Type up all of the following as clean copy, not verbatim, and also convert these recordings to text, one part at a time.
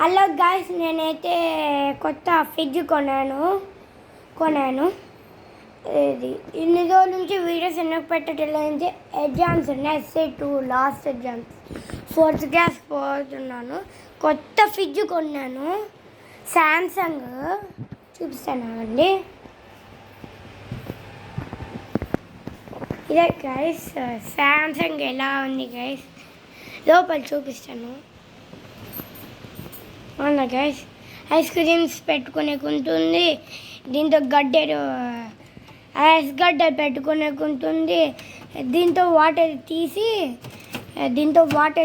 Hello guys, నేనైతే కొత్త fridge కొనాను. ఇది ఇన్ని రోజుల నుంచి వీడియోస్ ఎందుకు పెట్టట్లేదంటే ఎగ్జామ్స్ ఉన్నాయి. SA2 last exams, 4th class పోతున్నాను. కొత్త ఫ్రిడ్జ్ కొన్నాను, శాంసంగ్. చూపిస్తాను అండి. ఇదే గైస్ శాంసంగ్ ఎలా ఉంది గైస్, లోపల చూపిస్తాను. అవునా గైస్, ఐస్ క్రీమ్స్ పెట్టుకునేకు ఉంటుంది. దీంతో ఐస్ గడ్డలు పెట్టుకునేకు ఉంటుంది. దీంతో వాటర్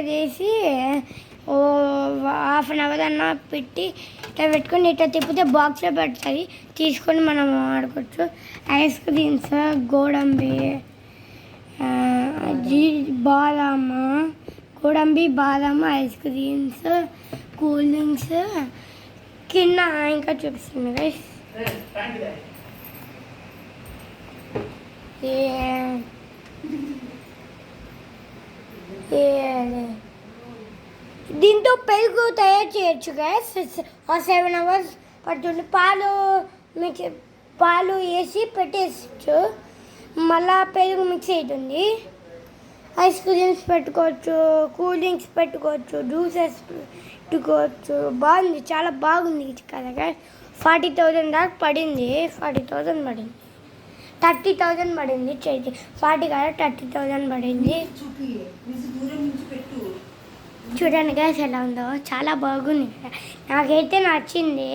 వేసి హాఫ్ అన్ అవర్ అన్న పెట్టి ఇట్లా పెట్టుకొని ఇట్లా తిప్పితే బాక్స్లో పెడతాయి, తీసుకొని మనం ఆడుకోవచ్చు. ఐస్ క్రీమ్స్, గోడంబి, బాదాం ఐస్ క్రీమ్స్, కూల్ డ్రింక్స్ కింద ఇంకా చూపిస్తుంది గైస్. దీంతో పెరుగు తయారు చేయొచ్చు గైస్. 7 hours పడుతుంది. పాలు వేసి పెట్టేయచ్చు, మళ్ళా పెరుగు మిక్స్ అవుతుంది. ఐస్ క్రీమ్స్ పెట్టుకోవచ్చు, కూల్ డ్రింక్స్ పెట్టుకోవచ్చు, జ్యూసెస్ పెట్టుకోవచ్చు. బాగుంది, చాలా బాగుంది కదా గైస్. 40,000 దాకా పడింది. 40,000 పడింది, 30,000 పడింది. 40 కాదు 30,000 పడింది. చూడండి గైస్ ఎలా ఉందో, చాలా బాగుంది. నాకైతే నచ్చింది.